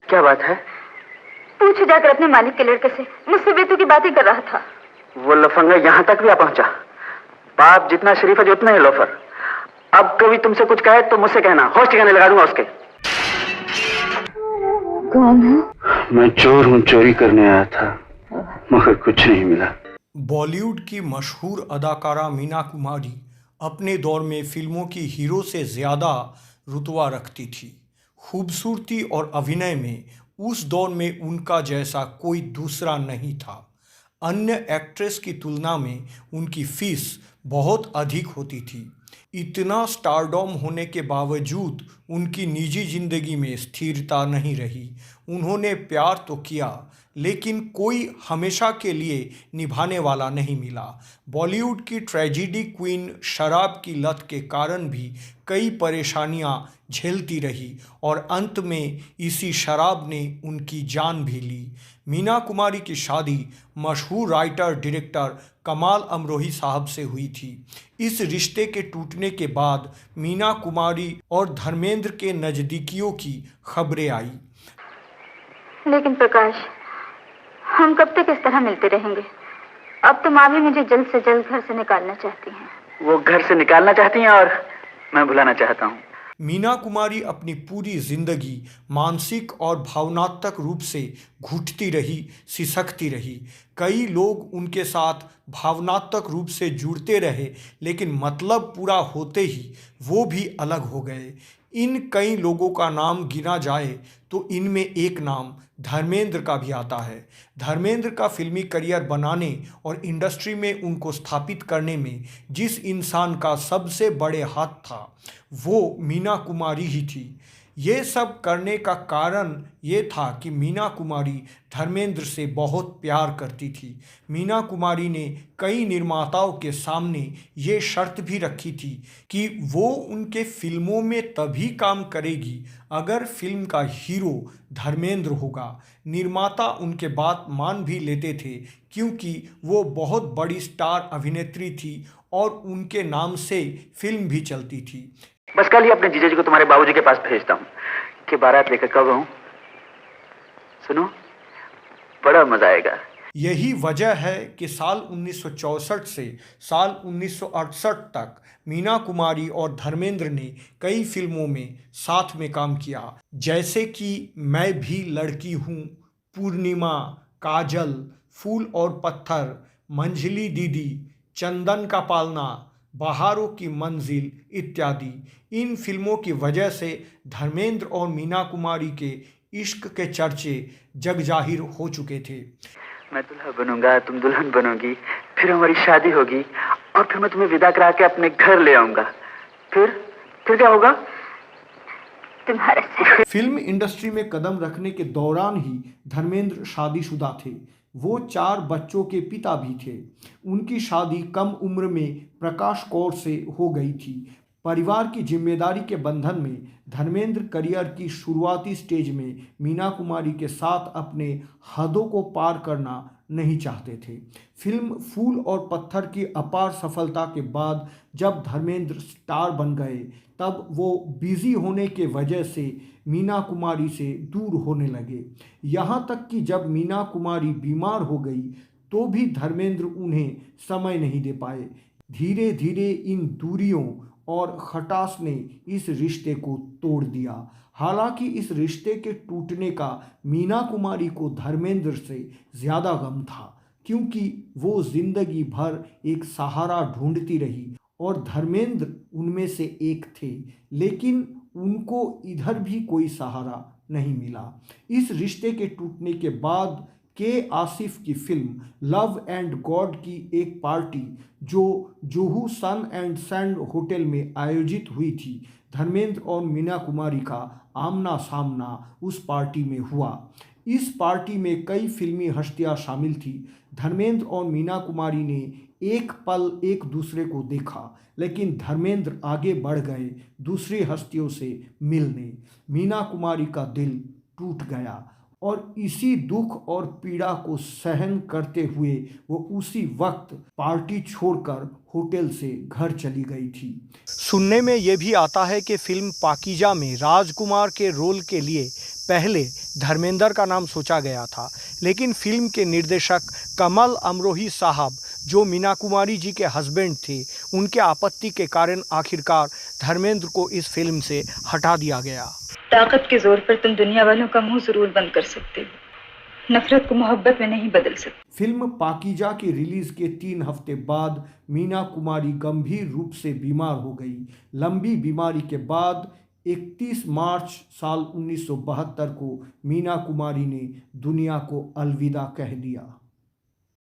क्या बात है? पूछे जाकर अपने मालिक के लड़के से, मुझसे बेतू की बातें कर रहा था। वो लफंगा यहाँ तक भी आ पहुंचा। बाप जितना शरीफ है उतना ही लोफर। अब कभी तुमसे कुछ कहे तो मुझसे कहना, होश ठिकाने लगा दूंगा उसके। कौन है? मैं चोर हूँ, चोरी करने आया था मगर कुछ नहीं मिला। बॉलीवुड की मशहूर अदाकारा मीना कुमारी अपने दौर में फिल्मों की हीरो से ज़्यादा रुतबा रखती थी। खूबसूरती और अभिनय में उस दौर में उनका जैसा कोई दूसरा नहीं था। अन्य एक्ट्रेस की तुलना में उनकी फीस बहुत अधिक होती थी। इतना स्टारडॉम होने के बावजूद उनकी निजी जिंदगी में स्थिरता नहीं रही। उन्होंने प्यार तो किया लेकिन कोई हमेशा के लिए निभाने वाला नहीं मिला। बॉलीवुड की ट्रेजेडी क्वीन शराब की लत के कारण भी कई परेशानियां झेलती रही और अंत में इसी शराब ने उनकी जान भी ली। मीना कुमारी की शादी मशहूर राइटर डायरेक्टर कमाल अमरोही साहब से हुई थी। इस रिश्ते के टूटने के बाद मीना कुमारी और धर्मेंद्र के नज़दीकियों की खबरें आई। लेकिन प्रकाश, हम कब तक इस तरह मिलते रहेंगे? अब तो माँ भी मुझे जल्द से जल्द घर से निकालना चाहती हैं। वो घर से निकालना चाहती हैं और मैं भुलाना चाहता हूँ। मीना कुमारी अपनी पूरी जिंदगी मानसिक और भावनात्मक रूप से घुटती रही, सिसकती रही। कई लोग उनके साथ भावनात्मक रूप से जुड़ते रहे लेकिन मतलब पूरा होते ही वो भी अलग हो गए। इन कई लोगों का नाम गिना जाए तो इनमें एक नाम धर्मेंद्र का भी आता है। धर्मेंद्र का फिल्मी करियर बनाने और इंडस्ट्री में उनको स्थापित करने में जिस इंसान का सबसे बड़े हाथ था वो मीना कुमारी ही थी। ये सब करने का कारण ये था कि मीना कुमारी धर्मेंद्र से बहुत प्यार करती थी। मीना कुमारी ने कई निर्माताओं के सामने ये शर्त भी रखी थी कि वो उनके फिल्मों में तभी काम करेगी अगर फिल्म का हीरो धर्मेंद्र होगा। निर्माता उनके बात मान भी लेते थे क्योंकि वो बहुत बड़ी स्टार अभिनेत्री थी और उनके नाम से फिल्म भी चलती थी। बस कल ही अपने जीजा जी को तुम्हारे बाबूजी के पास भेजता हूँ कि बारात लेकर कब आऊं। सुनो, बड़ा मजा आएगा। यही वजह है कि साल 1964 से साल 1968 तक मीना कुमारी और धर्मेंद्र ने कई फिल्मों में साथ में काम किया, जैसे कि मैं भी लड़की हूँ, पूर्णिमा, काजल, फूल और पत्थर, मंझली दीदी, चंदन का पालना, बहारों की मंजिल इत्यादि। इन फिल्मों की वजह से धर्मेंद्र और मीना कुमारी के इश्क के चर्चे जग जाहिर हो चुके थे। मैं दूल्हा बनूंगा, तुम दुल्हन बनोगी, फिर हमारी शादी होगी और फिर मैं तुम्हें विदा करा के अपने घर ले आऊंगा। फिर क्या होगा? तुम्हारा फिल्म इंडस्ट्री में कदम रखने के दौरान ही धर्मेंद्र शादीशुदा थे। वो 4 बच्चों के पिता भी थे। उनकी शादी कम उम्र में प्रकाश कौर से हो गई थी। परिवार की जिम्मेदारी के बंधन में धर्मेंद्र करियर की शुरुआती स्टेज में मीना कुमारी के साथ अपने हदों को पार करना नहीं चाहते थे। फिल्म फूल और पत्थर की अपार सफलता के बाद जब धर्मेंद्र स्टार बन गए तब वो बिजी होने के वजह से मीना कुमारी से दूर होने लगे। यहाँ तक कि जब मीना कुमारी बीमार हो गई तो भी धर्मेंद्र उन्हें समय नहीं दे पाए। धीरे धीरे इन दूरियों और खटास ने इस रिश्ते को तोड़ दिया। हालांकि इस रिश्ते के टूटने का मीना कुमारी को धर्मेंद्र से ज़्यादा गम था क्योंकि वो जिंदगी भर एक सहारा ढूंढती रही और धर्मेंद्र उनमें से एक थे, लेकिन उनको इधर भी कोई सहारा नहीं मिला। इस रिश्ते के टूटने के बाद के आसिफ की फिल्म लव एंड गॉड की एक पार्टी जो जुहू सन एंड सैंड होटल में आयोजित हुई थी, धर्मेंद्र और मीना कुमारी का आमना सामना उस पार्टी में हुआ। इस पार्टी में कई फिल्मी हस्तियां शामिल थी। धर्मेंद्र और मीना कुमारी ने एक पल एक दूसरे को देखा, लेकिन धर्मेंद्र आगे बढ़ गए दूसरी हस्तियों से मिलने। मीना कुमारी का दिल टूट गया और इसी दुख और पीड़ा को सहन करते हुए वो उसी वक्त पार्टी छोड़कर होटल से घर चली गई थी। सुनने में ये भी आता है कि फिल्म पाकीजा में राजकुमार के रोल के लिए पहले धर्मेंद्र का नाम सोचा गया था, लेकिन फिल्म के निर्देशक कमल अमरोही साहब, जो मीना कुमारी जी के हस्बैंड थे, उनके आपत्ति के कारण आखिरकार धर्मेंद्र को इस फिल्म से हटा दिया गया। ताकत के जोर पर तुम दुनिया वालों का मुंह जरूर बंद कर सकते हो, नफरत को मोहब्बत में नहीं बदल सकते। फिल्म पाकीजा के रिलीज के 3 हफ्ते बाद मीना कुमारी गंभीर रूप से बीमार हो गई। लंबी बीमारी के बाद 31 मार्च साल 1972 को मीना कुमारी ने दुनिया को अलविदा कह दिया।